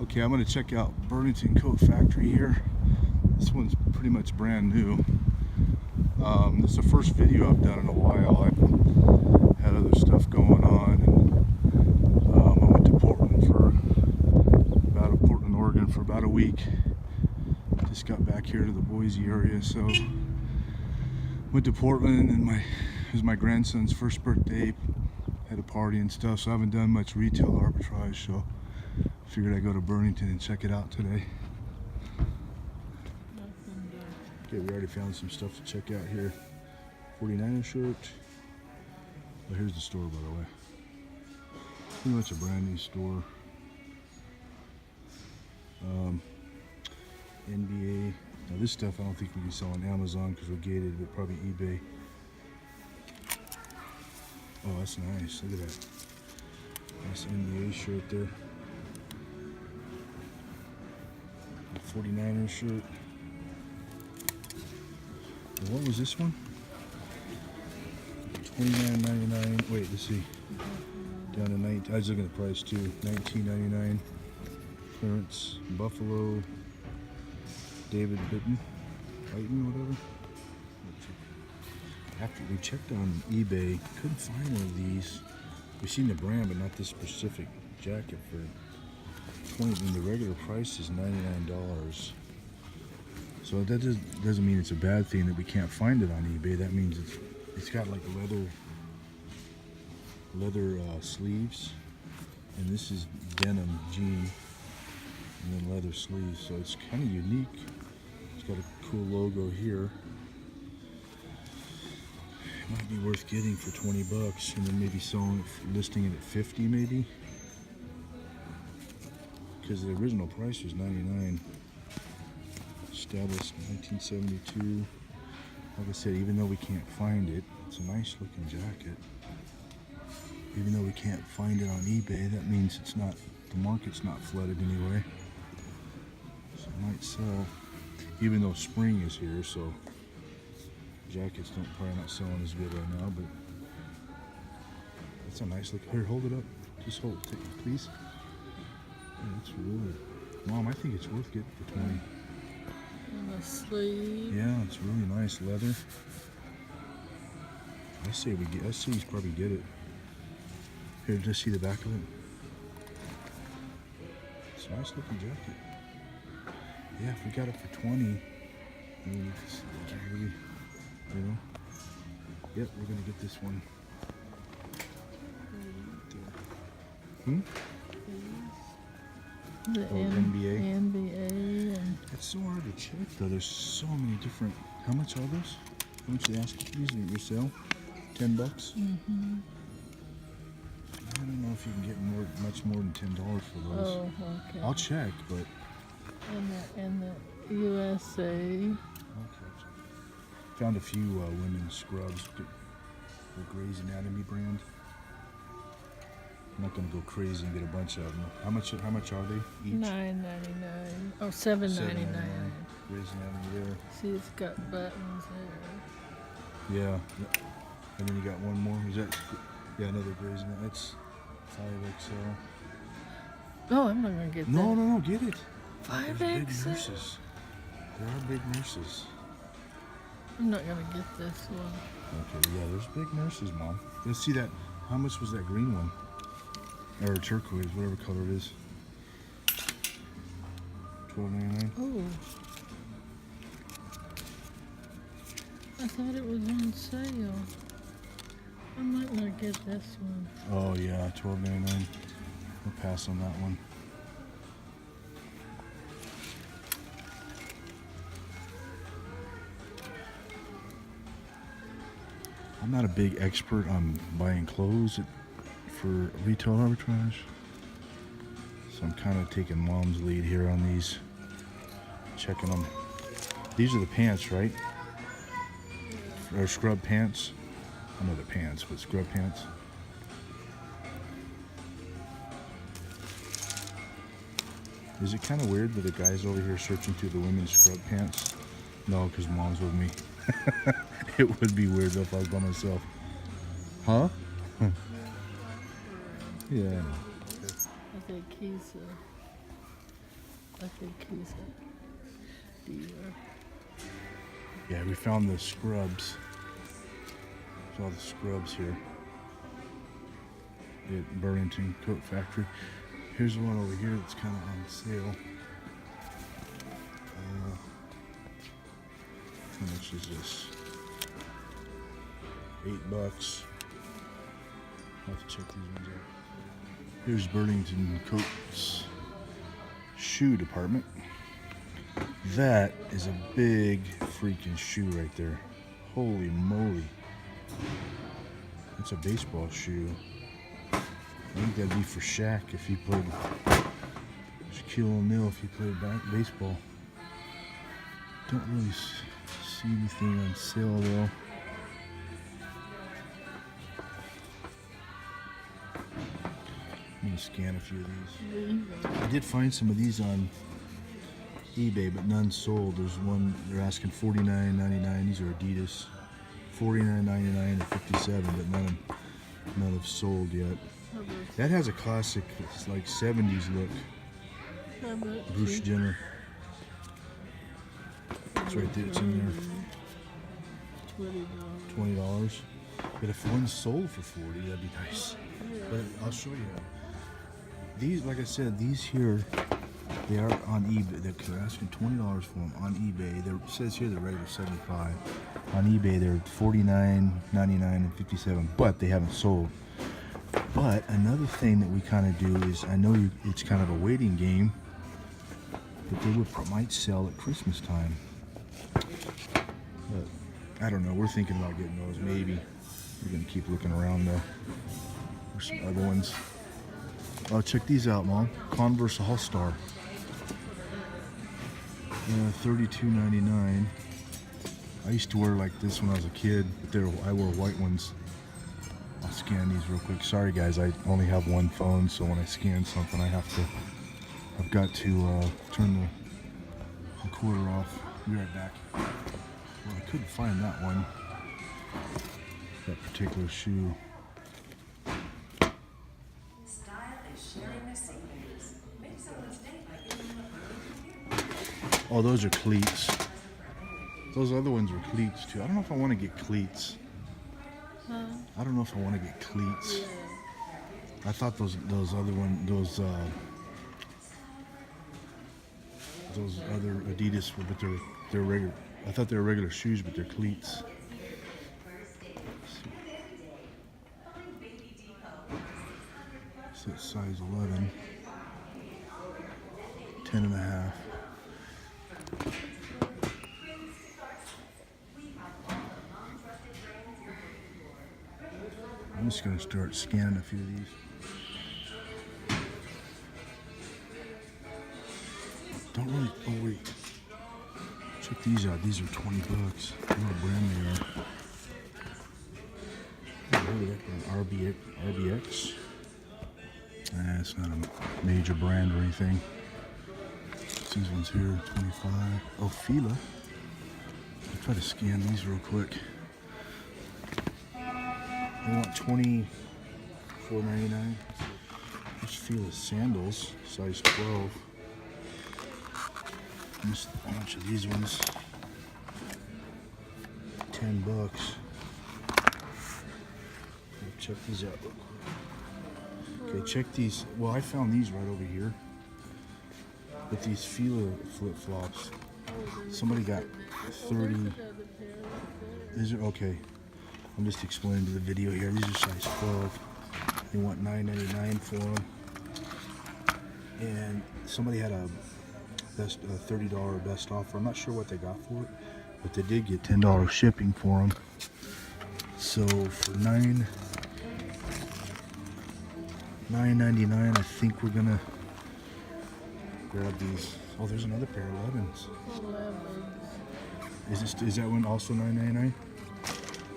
Okay, I'm going to check out Burlington Coat Factory here. This one's pretty much brand new. This is the first video I've done in a while. I've had other stuff going on, and I went to Portland, Oregon for about a week. Just got back here to the Boise area, so went to Portland, and it was my grandson's first birthday. Had a party and stuff, so I haven't done much retail arbitrage, so figured I'd go to Burlington and check it out today. Okay, we already found some stuff to check out here. 49er shirt. Oh, here's the store, by the way. Pretty much a brand new store. NBA. Now this stuff I don't think we can sell on Amazon because we're gated, but probably eBay. Oh, that's nice. Look at that. Nice NBA shirt there. 49er shirt. And what was this one? $29.99. Wait, let's see. Down to 19. I was looking at the price too. $19.99. Clearance. Buffalo. David Bitten, whatever. After we checked on eBay, couldn't find one of these. We've seen the brand, but not this specific jacket for 20. And the regular price is $99. So that doesn't mean it's a bad thing that we can't find it on eBay. That means it's got like leather sleeves, and this is denim jean, and then leather sleeves. So it's kind of unique. It's got a cool logo here. It might be worth getting for 20 bucks, and then maybe listing it at 50 maybe. Because the original price was $99. Established in 1972. Like I said, even though we can't find it, it's a nice looking jacket. Even though we can't find it on eBay, that means the market's not flooded anyway. So it might sell. Even though spring is here, so jackets probably not selling as good right now, but that's a nice look. Here, hold it up. Just hold it, please. Yeah, it's really, Mom, I think it's worth getting for 20. And the sleeve. Yeah, it's really nice leather. I say you probably get it. Here, just see the back of it. It's a nice looking jacket. Yeah, if we got it for 20, yep, we're gonna get this one. The NBA. And It's so hard to check though. There's so many different. How much are those? How much do they ask you for these at your sale? $10 bucks. I don't know if you can get much more than $10 for those. oh, okay. I'll check, but. And the USA. Okay. Found a few women's scrubs. The Grey's Anatomy brand. I'm not gonna go crazy and get a bunch of them. How much are they each? $9.99. Oh, $7.99. Grey's Anatomy there. See, it's got buttons there. Yeah. And then you got one more. Is that? Yeah, another Grey's Anatomy. That's 5XL. Oh, I'm not gonna get that. No, get it. 5XL. There's big nurses. There are big nurses. I'm not gonna get this one. Okay, yeah, there's big nurses, Mom. Let's see that. How much was that green one? Or turquoise, whatever color it is. $12.99. Oh. I thought it was on sale. I might not get this one. Oh yeah, $12.99. We'll pass on that one. I'm not a big expert on buying clothes for retail arbitrage, so I'm kind of taking Mom's lead here on these, checking them. These are the pants, right? Or scrub pants. I know the pants, but scrub pants. Is it kind of weird that the guy's over here searching through the women's scrub pants? No, because Mom's with me. It would be weird though if I was by myself. Huh? Yeah. I think he's I think he's a dealer. Yeah, we found the scrubs. There's all the scrubs here at Burlington Coat Factory. Here's one over here that's kind of on sale. How much is this? $8. I'll have to check these ones out. Here's Burlington Coat's shoe department. That is a big freaking shoe right there. Holy moly. That's a baseball shoe. I think that'd be for Shaq if he played, Shaquille O'Neal if he played baseball. Don't really see anything on sale though. I'm gonna scan a few of these. I did find some of these on eBay, but none sold. There's one they're asking $49.99. These are Adidas, $49.99 and $57, but none have sold yet. That has a classic, it's like 70s look. Bruce Jenner. It's right there. It's in there. $20. But if one sold for $40, that'd be nice. But I'll show you. These, like I said, these here, they are on eBay. They're asking $20 for them on eBay. It says here they're regular $75. On eBay, they're $49.99 and $57, but they haven't sold. But another thing that we kind of do is, I know it's kind of a waiting game, but they might sell at Christmas time. But I don't know. We're thinking about getting those. Maybe we're gonna keep looking around though. There's some other ones. Oh, check these out, Mom. Converse All-Star. $32.99. I used to wear like this when I was a kid, but I wore white ones. I'll scan these real quick. Sorry guys, I only have one phone, so when I scan something, I've got to turn the recorder off. Be right back. Well, I couldn't find that one. That particular shoe. Oh, those are cleats. Those other ones were cleats too. I don't know if I want to get cleats. Huh? I don't know if I want to get cleats. Yeah. I thought those other Adidas were, but they're regular. I thought they were regular shoes, but they're cleats. So it's size 11, 10 and a half. I'm just going to start scanning a few of these. Don't really, oh wait. Check these out. These are $20. I don't know what brand they are. I haven't heard of that brand. RBX. It's not a major brand or anything. These ones here, 25. Oh, Fila. I'll try to scan these real quick. They want $24.99. There's Fila sandals, size 12. Just a bunch of these ones. $10. Check these out real quick. Okay, check these. Well, I found these right over here. With these Fila flip-flops. Somebody got 30. These are okay. I'm just explaining to the video here. These are size 12. They want $9.99 for them. And somebody had a $30 best offer. I'm not sure what they got for it, but they did get $10 shipping for them. So for $9.99, I think we're gonna grab these. Oh, there's another pair of 11s. Is that one also $9.99?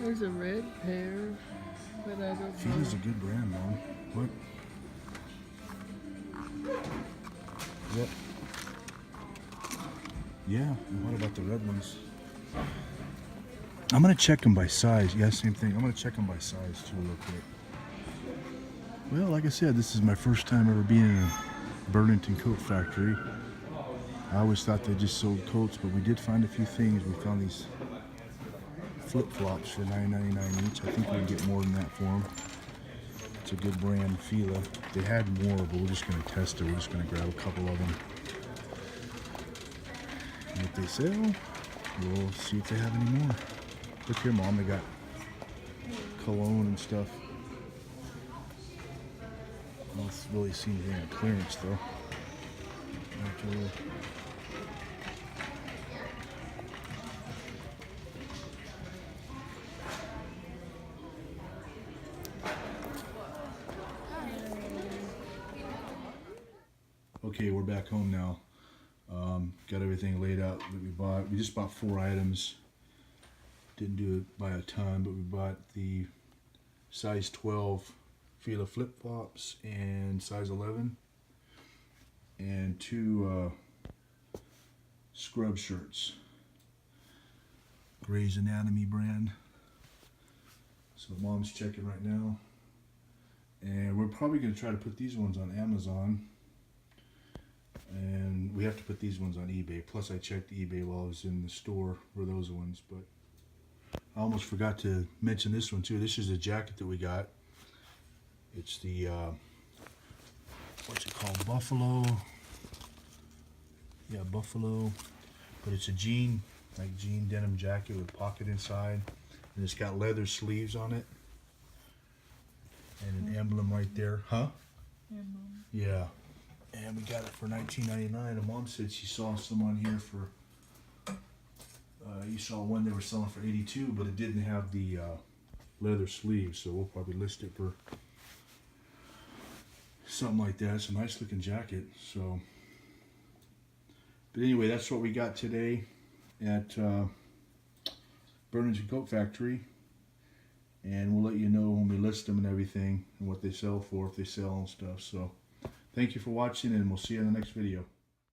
There's a red pair, but I don't know. Fila's a good brand, Mom. What? Is that? Yeah, and what about the red ones? I'm gonna check them by size. Yeah, same thing. I'm gonna check them by size too real quick. Well, like I said, this is my first time ever being in a Burlington Coat Factory. I always thought they just sold coats, but we did find a few things. We found these flip-flops for $9.99 each. I think we can get more than that for them. It's a good brand, Fila. They had more, but we're just going to test it. We're just going to grab a couple of them. And if they sell, we'll see if they have any more. Look here, Mom. They got cologne and stuff. I don't really see anything on clearance, though. Okay. Okay, we're back home now. Got everything laid out that we bought. We just bought 4 items. Didn't do it by a ton, but we bought the size 12 Fila flip-flops and size 11 and 2 scrub shirts. Grey's Anatomy brand. So Mom's checking right now. And we're probably going to try to put these ones on Amazon. And we have to put these ones on eBay. Plus I checked eBay while I was in the store for those ones. But I almost forgot to mention this one too. This is a jacket that we got. It's the, what's it called? Buffalo. Yeah, Buffalo. But it's a jean, like jean denim jacket with pocket inside. And it's got leather sleeves on it. And an emblem right there. Huh? Yeah. And we got it for $19.99. And Mom said she saw some on here for, you saw one they were selling for $82, but it didn't have the leather sleeves. So we'll probably list it for something like that. It's a nice looking jacket. So, but anyway, that's what we got today at Burlington Coat Factory. And we'll let you know when we list them and everything and what they sell for, if they sell and stuff. So thank you for watching, and we'll see you in the next video.